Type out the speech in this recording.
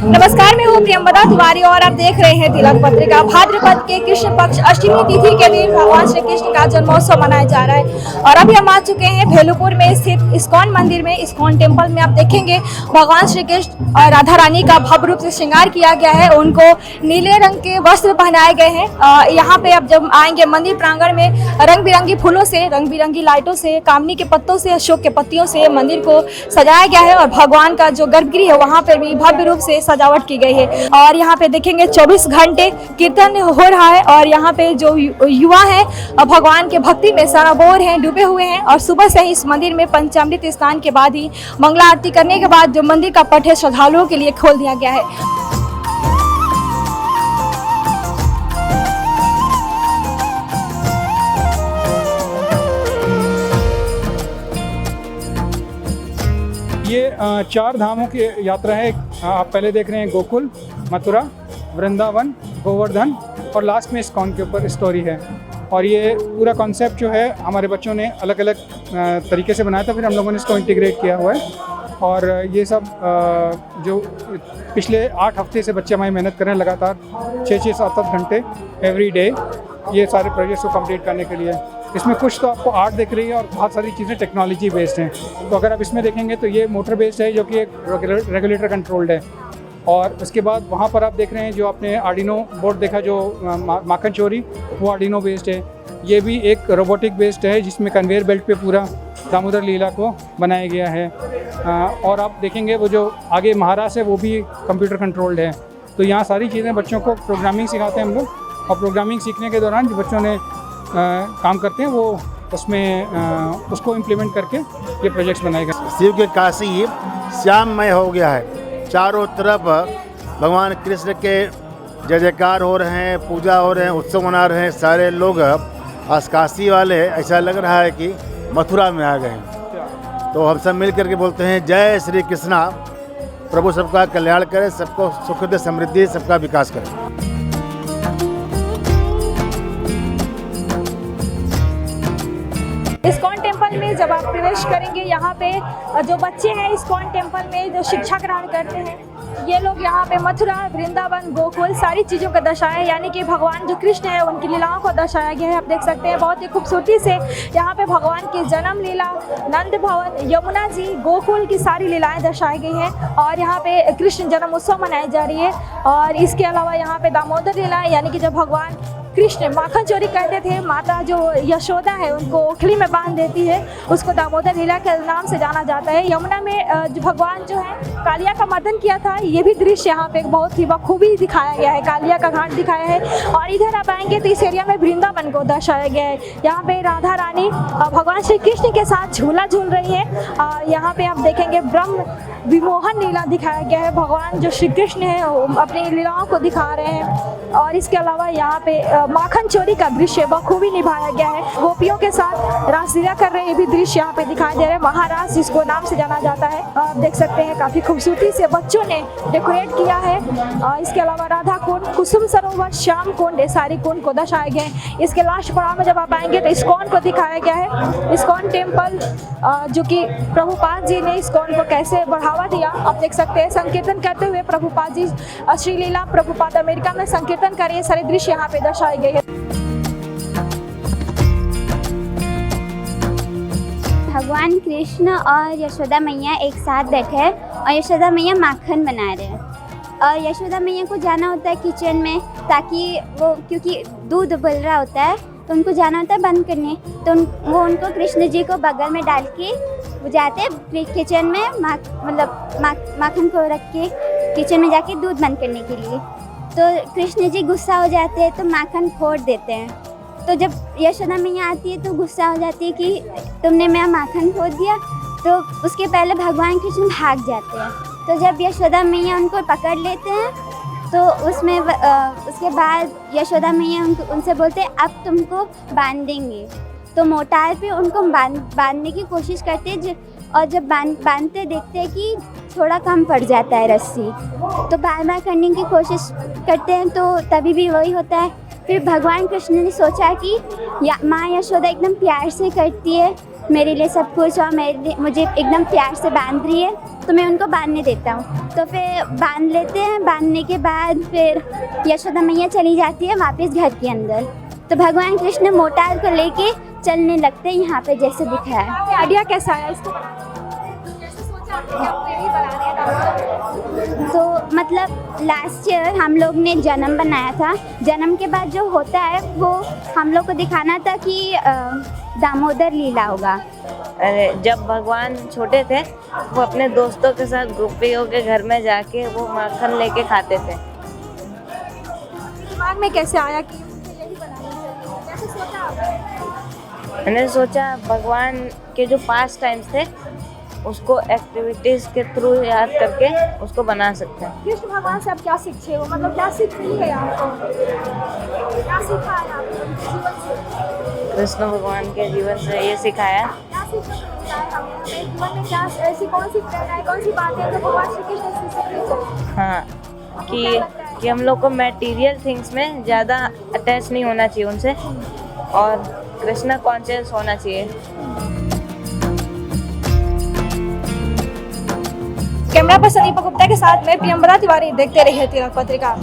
नमस्कार, मैं हूँ प्रियंवदा तिवारी और आप देख रहे हैं तिलक पत्रिका। भाद्रपद के कृष्ण पक्ष अष्टमी तिथि के दिन भगवान श्री कृष्ण का जन्मोत्सव मनाया जा रहा है और अभी हम आ चुके हैं भेलूपुर में स्थित इस्कॉन मंदिर में। इस्कॉन टेम्पल में आप देखेंगे भगवान श्री कृष्ण और राधा रानी का भव्य रूप से श्रृंगार किया गया है। उनको नीले रंग के वस्त्र पहनाए गए हैं। यहाँ पे आप जब आएंगे मंदिर प्रांगण में रंग बिरंगी फूलों से, रंग बिरंगी लाइटों से, कामनी के पत्तों से, अशोक के पत्तियों से मंदिर को सजाया गया है और भगवान का जो गर्भगृह है वहाँ पर भी भव्य रूप से सजावट की गई है। और यहाँ पे देखेंगे 24 घंटे कीर्तन हो रहा है और यहाँ पे जो युवा है भगवान के भक्ति में सराबोर हैं, डूबे हुए हैं। और सुबह से ही इस मंदिर में पंचामृत स्नान के बाद ही मंगला आरती करने के बाद जो मंदिर का पट है श्रद्धालुओं के लिए खोल दिया गया है। ये 4 धामों की यात्रा है। आप पहले देख रहे हैं गोकुल, मथुरा, वृंदावन, गोवर्धन और लास्ट में इस्कॉन के ऊपर स्टोरी है। और ये पूरा कॉन्सेप्ट जो है हमारे बच्चों ने अलग अलग तरीके से बनाया था, फिर हम लोगों ने इसको इंटीग्रेट किया हुआ है। और ये सब जो पिछले 8 हफ्ते से बच्चे हमारी मेहनत कर रहे हैं लगातार 6-6, 7-7 घंटे एवरी डे ये सारे प्रोजेक्ट्स को कंप्लीट करने के लिए। इसमें कुछ तो आपको आर्ट दिख रही है और बहुत सारी चीज़ें टेक्नोलॉजी बेस्ड हैं। तो अगर आप इसमें देखेंगे तो ये मोटर बेस्ड है जो कि एक रेगुलेटर कंट्रोल्ड है। और उसके बाद वहाँ पर आप देख रहे हैं जो आपने आर्डिनो बोर्ड देखा जो माखन चोरी, वो आर्डिनो बेस्ड है। ये भी एक रोबोटिक बेस्ड है जिसमें कन्वेयर बेल्ट पे पूरा दामोदर लीला को बनाया गया है। और आप देखेंगे वो जो आगे महाराज है वो भी कंप्यूटर कंट्रोल्ड है। तो यहाँ सारी चीज़ें बच्चों को प्रोग्रामिंग सिखाते हैं हम लोग और प्रोग्रामिंग सीखने के दौरान जो बच्चों ने काम करते हैं वो उसमें उसको इम्प्लीमेंट करके ये प्रोजेक्ट्स बनाए गए। शिव के काशी श्याममय हो गया है। चारों तरफ भगवान कृष्ण के जय जयकार हो रहे हैं, पूजा हो रहे हैं, उत्सव मना रहे हैं। सारे लोग आज काशी वाले ऐसा लग रहा है कि मथुरा में आ गए हैं। तो हम सब मिल करके बोलते हैं जय श्री कृष्णा। प्रभु सबका कल्याण करे, सबको सुख दे, समृद्धि, सबका विकास करे। इस्कॉन टेम्पल में जब आप प्रवेश करेंगे यहाँ पे जो बच्चे हैं इस्कॉन टेम्पल में जो शिक्षा ग्रहण करते हैं ये लोग यहाँ पे मथुरा, वृंदावन, गोकुल सारी चीज़ों का दर्शाया है। यानी कि भगवान जो कृष्ण है उनकी लीलाओं को दर्शाया गया है। आप देख सकते हैं बहुत ही खूबसूरती से यहाँ पे भगवान की जन्म लीला, नंद भवन, यमुना जी, गोकुल की सारी लीलाएं दर्शाई गई हैं। और यहाँ पे कृष्ण जन्म उत्सव मनाई जा रही है। और इसके अलावा यहाँ पे दामोदर लीला यानी कि जब भगवान कृष्ण माखन चोरी करते थे, माता जो यशोदा है उनको ओखली में बांध देती है, उसको दामोदर लीला के नाम से जाना जाता है। यमुना में जो भगवान जो है कालिया का मर्दन किया था, ये भी दृश्य यहाँ पे बहुत ही बखूबी दिखाया गया है। कालिया का घाट दिखाया है। और इधर आप आएंगे तो इस एरिया में वृंदावन को दर्शाया गया है। यहाँ पे राधा रानी भगवान श्री कृष्ण के साथ झूला झूल रही है। यहाँ पे आप देखेंगे ब्रह्म विमोहन लीला दिखाया गया है। भगवान जो श्री कृष्ण है अपनी लीलाओं को दिखा रहे हैं। और इसके अलावा यहाँ पे माखन चोरी का दृश्य बखूबी निभाया गया है। गोपियों के साथ रासलीला कर रहे ये भी दृश्य यहाँ पे दिखाई दे रहे हैं। महाराज जिसको नाम से जाना जाता है, आप देख सकते हैं काफी खूबसूरती से बच्चों ने डेकोरेट किया है। इसके अलावा राधा कुंड, कुसुम सरोवर, श्याम कुंड, ये सारी कुंड को दर्शाए गए हैं। इसके लास्ट पड़ाव में जब आप आएंगे तो इस्कॉन को दिखाया गया है। इस्कॉन टेम्पल जो कि प्रभुपाद जी ने इस्कॉन को कैसे बढ़ावा दिया आप देख सकते हैं। संकीर्तन करते हुए प्रभुपाद जी श्रीलीला प्रभुपाद अमेरिका में संकीर्तन कर ये सारे दृश्य यहाँ पे दर्शाए गए हैं। भगवान कृष्ण और यशोदा मैया एक साथ बैठे हैं और यशोदा मैया माखन बना रहे हैं। और यशोदा मैया को जाना होता है किचन में ताकि वो, क्योंकि दूध उबल रहा होता है तो उनको जाना होता है बंद करने। तो वो उनको कृष्ण जी को बगल में डाल के वो जाते हैं किचन में माखन को रख के किचन में जाके दूध बंद करने के लिए। तो कृष्ण जी गुस्सा हो जाते हैं तो माखन फोड़ देते हैं। तो जब यशोदा मैया आती है तो गुस्सा हो जाती है कि तुमने मेरा माखन फोड़ दिया। तो उसके पहले भगवान कृष्ण भाग जाते हैं। तो जब यशोदा मैया उनको पकड़ लेते हैं तो उसके बाद यशोदा मैया उनसे बोलते हैं अब तुमको बांधेंगे। तो मोटार पे उनको बांधने की कोशिश करते हैं और जब बांधते देखते हैं कि थोड़ा कम पड़ जाता है रस्सी। तो बार बार करने की कोशिश करते हैं तो तभी भी वही होता है। फिर भगवान कृष्ण ने सोचा कि माँ यशोदा एकदम प्यार से करती है मेरे लिए सब कुछ और मुझे एकदम प्यार से बांध रही है, तो मैं उनको बांधने देता हूँ। तो फिर बांध लेते हैं, बांधने के बाद फिर यशोदा मैया चली जाती है वापस घर के अंदर। तो भगवान कृष्ण मोटार को लेके चलने लगते हैं यहाँ पे जैसे दिखाया है। आइडिया कैसा आया इसको कैसे सोचा आपने कि आप यही बना रहे हैं? तो मतलब लास्ट ईयर हम लोग ने जन्म बनाया था। जन्म के बाद जो होता है वो हम लोग को दिखाना था कि दामोदर लीला होगा। अरे जब भगवान छोटे थे वो अपने दोस्तों के साथ गोपियों के घर में जाके वो माखन लेके खाते थे। दिमाग में कैसे आया कि मुझे यही बनाना चाहिए? कैसे सोचा आपने? मैंने सोचा भगवान के जो पास्ट टाइम्स थे उसको एक्टिविटीज़ के थ्रू याद करके उसको बना सकते हैं। कृष्ण भगवान से आप क्या सीखे हो, मतलब क्या सीख मिली है आपको, क्या सीखा है आपने जीवन से? कृष्ण भगवान के जीवन से ये सिखाया क्या सीखने को मिलता है हमें? हमें जीवन में क्या ऐसी कौन सी प्रेरणा है, कौन सी बातें जो भगवान श्री कृष्ण से सीखनी चाहिए? हाँ कि हम लोग को मटेरियल थिंग्स में ज़्यादा अटैच नहीं होना चाहिए उनसे और कृष्ण कॉन्शियस होना चाहिए। कैमरा पर्सन दीपक गुप्ता के साथ मैं प्रियंवदा तिवारी, देखते रहिए तिलक पत्रिका।